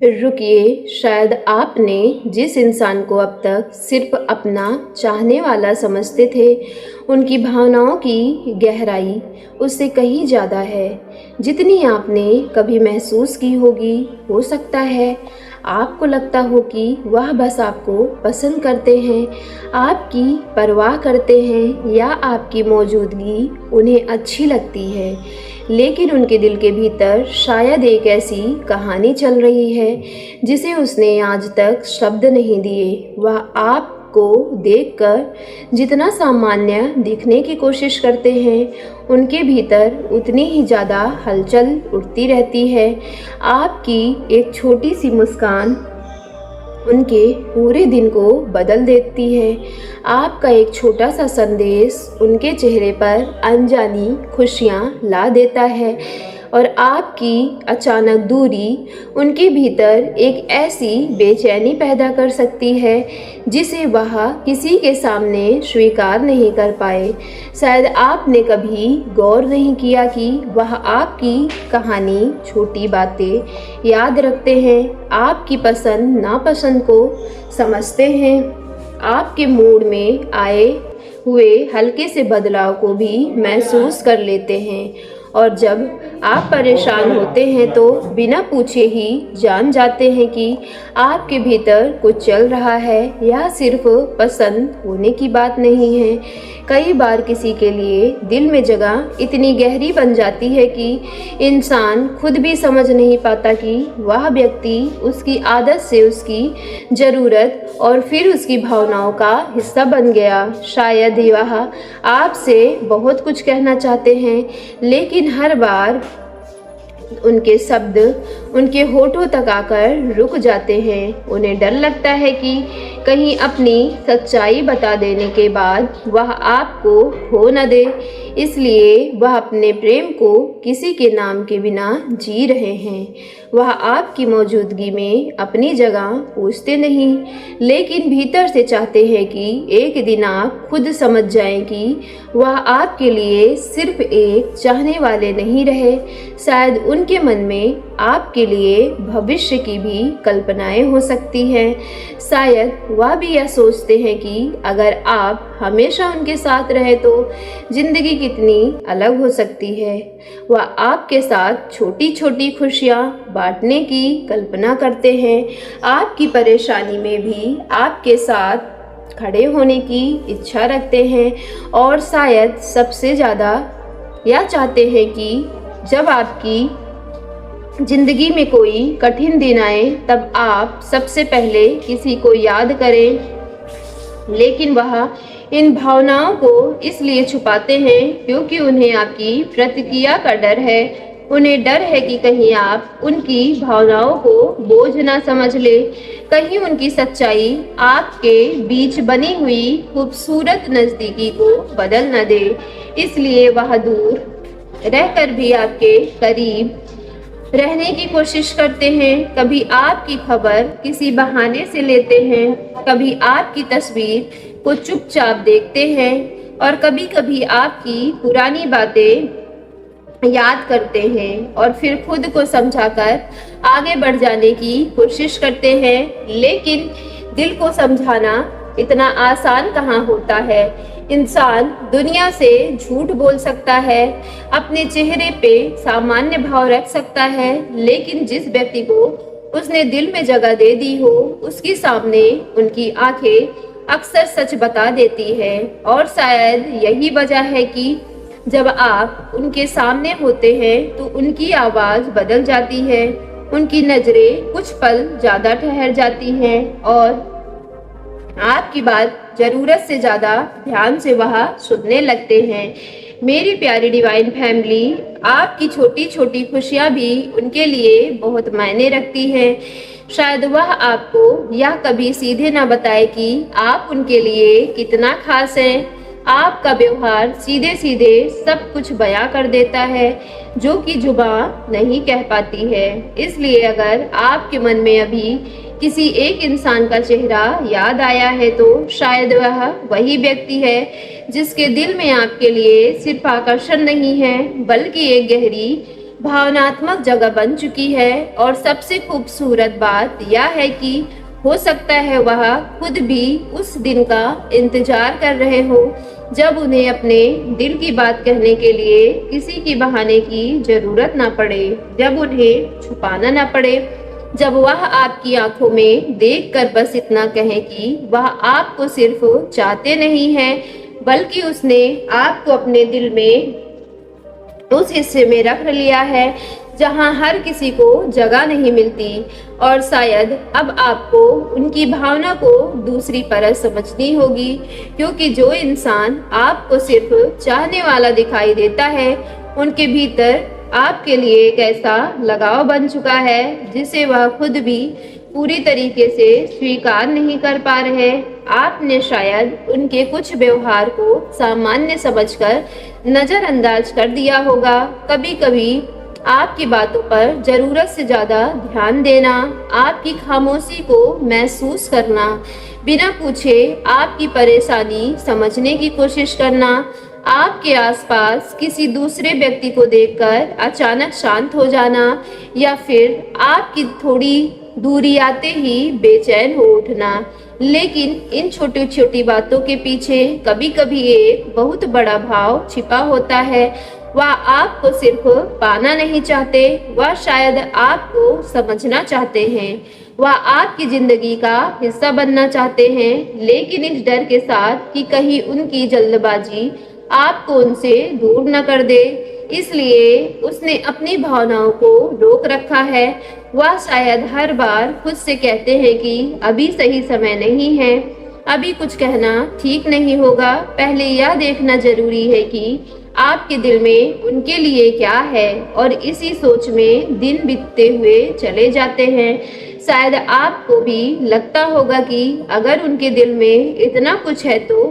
रुकिए, शायद आपने जिस इंसान को अब तक सिर्फ अपना चाहने वाला समझते थे, उनकी भावनाओं की गहराई उससे कहीं ज़्यादा है जितनी आपने कभी महसूस की होगी। हो सकता है आपको लगता हो कि वह बस आपको पसंद करते हैं, आपकी परवाह करते हैं या आपकी मौजूदगी उन्हें अच्छी लगती है, लेकिन उनके दिल के भीतर शायद एक ऐसी कहानी चल रही है जिसे उसने आज तक शब्द नहीं दिए। वह आपको देखकर जितना सामान्य दिखने की कोशिश करते हैं, उनके भीतर उतनी ही ज़्यादा हलचल उठती रहती है। आपकी एक छोटी सी मुस्कान उनके पूरे दिन को बदल देती है। आपका एक छोटा सा संदेश उनके चेहरे पर अनजानी खुशियाँ ला देता है और आपकी अचानक दूरी उनके भीतर एक ऐसी बेचैनी पैदा कर सकती है जिसे वह किसी के सामने स्वीकार नहीं कर पाए। शायद आपने कभी गौर नहीं किया कि वह आपकी कहानी, छोटी बातें याद रखते हैं, आपकी पसंद नापसंद को समझते हैं, आपके मूड में आए हुए हल्के से बदलाव को भी महसूस कर लेते हैं और जब आप परेशान होते हैं तो बिना पूछे ही जान जाते हैं कि आपके भीतर कुछ चल रहा है। यह सिर्फ पसंद होने की बात नहीं है, कई बार किसी के लिए दिल में जगह इतनी गहरी बन जाती है कि इंसान खुद भी समझ नहीं पाता कि वह व्यक्ति उसकी आदत से उसकी ज़रूरत और फिर उसकी भावनाओं का हिस्सा बन गया। शायद वह आपसे बहुत कुछ कहना चाहते हैं, लेकिन हर बार उनके शब्द उनके होठों तक आकर रुक जाते हैं। उन्हें डर लगता है कि कहीं अपनी सच्चाई बता देने के बाद वह आपको खो न दे, इसलिए वह अपने प्रेम को किसी के नाम के बिना जी रहे हैं। वह आपकी मौजूदगी में अपनी जगह पूछते नहीं, लेकिन भीतर से चाहते हैं कि एक दिन आप खुद समझ जाएं कि वह आपके लिए सिर्फ एक चाहने वाले नहीं रहे। शायद उनके मन में आपके लिए भविष्य की भी कल्पनाएं हो सकती हैं। शायद वह भी यह सोचते हैं कि अगर आप हमेशा उनके साथ रहे तो जिंदगी कितनी अलग हो सकती है। वह आपके साथ छोटी छोटी खुशियाँ बांटने की कल्पना करते हैं, आपकी परेशानी में भी आपके साथ खड़े होने की इच्छा रखते हैं और शायद सबसे ज़्यादा यह चाहते हैं कि जब आपकी जिंदगी में कोई कठिन दिन आए तब आप सबसे पहले किसी को याद करें। लेकिन वह इन भावनाओं को इसलिए छुपाते हैं क्योंकि उन्हें आपकी प्रतिक्रिया का डर है। उन्हें डर है कि कहीं आप उनकी भावनाओं को बोझ ना समझ ले, कहीं उनकी सच्चाई आपके बीच बनी हुई खूबसूरत नज़दीकी को बदल न दे। इसलिए वह दूर रहकर भी आपके करीब रहने की कोशिश करते हैं। कभी आपकी खबर किसी बहाने से लेते हैं, कभी आपकी तस्वीर को चुपचाप देखते हैं और कभी कभी आपकी पुरानी बातें याद करते हैं और फिर खुद को समझाकर आगे बढ़ जाने की कोशिश करते हैं। लेकिन दिल को समझाना इतना आसान कहाँ होता है। इंसान दुनिया से झूठ बोल सकता है, अपने चेहरे पे सामान्य भाव रख सकता है, लेकिन जिस व्यक्ति को उसने दिल में जगह दे दी हो उसके सामने उनकी आंखें अक्सर सच बता देती है। और शायद यही वजह है कि जब आप उनके सामने होते हैं तो उनकी आवाज़ बदल जाती है, उनकी नज़रें कुछ पल ज़्यादा ठहर जाती हैं और आपकी बात ज़रूरत से ज़्यादा ध्यान से वह सुनने लगते हैं। मेरी प्यारी डिवाइन फैमिली, आपकी छोटी छोटी खुशियाँ भी उनके लिए बहुत मायने रखती हैं। शायद वह आपको यह कभी सीधे ना बताए कि आप उनके लिए कितना खास हैं। आपका व्यवहार सीधे सीधे सब कुछ बयां कर देता है जो कि जुबान नहीं कह पाती है। इसलिए अगर आपके मन में अभी किसी एक इंसान का चेहरा याद आया है तो शायद वह वही व्यक्ति है जिसके दिल में आपके लिए सिर्फ आकर्षण नहीं है बल्कि एक गहरी भावनात्मक जगह बन चुकी है। और सबसे खूबसूरत बात यह है कि हो सकता है वह खुद भी उस दिन का इंतजार कर रहे हो जब उन्हें अपने दिल की बात कहने के लिए किसी की बहाने की जरूरत ना पड़े, जब उन्हें छुपाना ना पड़े, जब वह आपकी आंखों में देखकर बस इतना कहें कि वह आपको सिर्फ चाहते नहीं हैं, बल्कि उसने आपको अपने दिल में उस हिस्से में रख लिया है जहां हर किसी को जगह नहीं मिलती। और शायद अब आपको उनकी भावना को दूसरी परत समझनी होगी, क्योंकि जो इंसान आपको सिर्फ चाहने वाला दिखाई देता है, उनके भीतर आपके लिए एक ऐसा लगाव बन चुका है जिसे वह खुद भी पूरी तरीके से स्वीकार नहीं कर पा रहे। आपने शायद उनके कुछ व्यवहार को सामान्य समझकर नजरअंदाज कर दिया होगा। कभी कभी आपकी बातों पर जरूरत से ज्यादा ध्यान देना, आपकी खामोशी को महसूस करना, बिना पूछे आपकी परेशानी समझने की कोशिश करना, आपके आसपास किसी दूसरे व्यक्ति को देखकर अचानक शांत हो जाना, या फिर आपकी थोड़ी दूरी आते ही बेचैन हो उठना। लेकिन इन छोटी छोटी बातों के पीछे कभी कभी एक बहुत बड़ा भाव छिपा होता है। वह आपको सिर्फ पाना नहीं चाहते, वह शायद आपको समझना चाहते हैं, वह आपकी जिंदगी का हिस्सा बनना चाहते हैं, लेकिन इस डर के साथ कि कहीं उनकी जल्दबाजी आपको उनसे दूर न कर दे, इसलिए उसने अपनी भावनाओं को रोक रखा है। वह शायद हर बार खुद से कहते हैं कि अभी सही समय नहीं है, अभी कुछ कहना ठीक नहीं होगा, पहले यह देखना जरूरी है कि आपके दिल में उनके लिए क्या है, और इसी सोच में दिन बीतते हुए चले जाते हैं। शायद आपको भी लगता होगा कि अगर उनके दिल में इतना कुछ है तो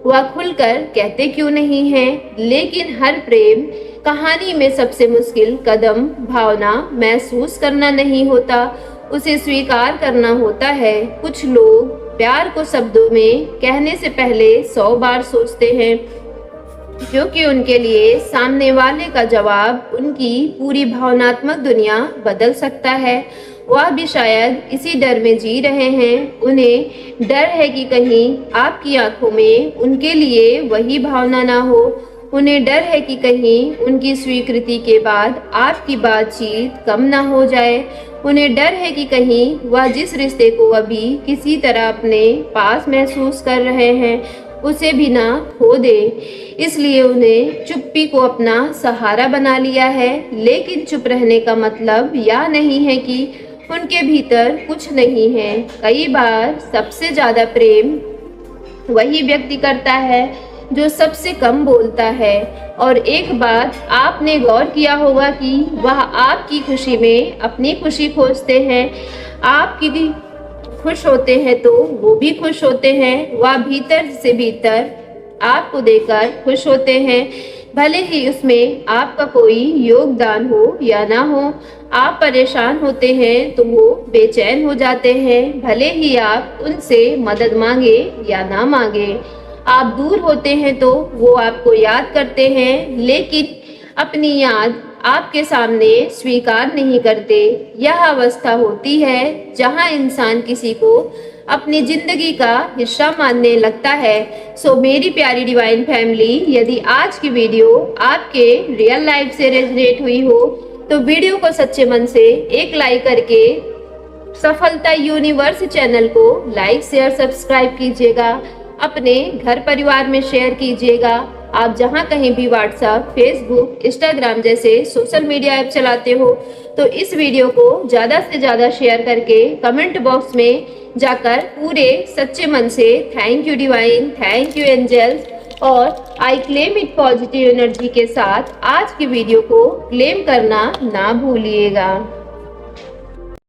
वह खुलकर कहते क्यों नहीं है। लेकिन हर प्रेम कहानी में सबसे मुश्किल कदम भावना महसूस करना नहीं होता, उसे स्वीकार करना होता है। कुछ लोग प्यार को शब्दों में कहने से पहले 100 बार सोचते हैं, क्योंकि उनके लिए सामने वाले का जवाब उनकी पूरी भावनात्मक दुनिया बदल सकता है। वह भी शायद इसी डर में जी रहे हैं। उन्हें डर है कि कहीं आपकी आंखों में उनके लिए वही भावना ना हो। उन्हें डर है कि कहीं उनकी स्वीकृति के बाद आपकी बातचीत कम ना हो जाए। उन्हें डर है कि कहीं वह जिस रिश्ते को अभी किसी तरह अपने पास महसूस कर रहे हैं, उसे भी ना खो दे। इसलिए उन्हें चुप्पी को अपना सहारा बना लिया है। लेकिन चुप रहने का मतलब यह नहीं है कि उनके भीतर कुछ नहीं है। कई बार सबसे ज्यादा प्रेम वही व्यक्ति करता है जो सबसे कम बोलता है। और एक बात आपने गौर किया होगा कि वह आपकी खुशी में अपनी खुशी खोजते हैं। आपकी खुश होते हैं तो वो भी खुश होते हैं। वह भीतर से भीतर आपको देकर खुश होते हैं, भले ही उसमें आपका कोई योगदान हो या ना हो। आप परेशान होते हैं तो वो बेचैन हो जाते हैं, भले ही आप उनसे मदद मांगे या ना मांगे। आप दूर होते हैं तो वो आपको याद करते हैं, लेकिन अपनी याद आपके सामने स्वीकार नहीं करते। यह अवस्था होती है जहां इंसान किसी को अपनी जिंदगी का हिस्सा मानने लगता है। सो मेरी प्यारी डिवाइन फैमिली, यदि आज की वीडियो आपके रियल लाइफ से रेजोनेट हुई हो तो वीडियो को सच्चे मन से एक लाइक करके सफलता यूनिवर्स चैनल को लाइक शेयर सब्सक्राइब कीजिएगा। अपने घर परिवार में शेयर कीजिएगा। आप जहां कहीं भी व्हाट्सएप, फेसबुक, इंस्टाग्राम जैसे सोशल मीडिया ऐप चलाते हो तो इस वीडियो को ज़्यादा से ज़्यादा शेयर करके कमेंट बॉक्स में जाकर पूरे सच्चे मन से thank you divine, thank you angels और I claim it positive energy के साथ आज की वीडियो को क्लेम करना ना भूलिएगा।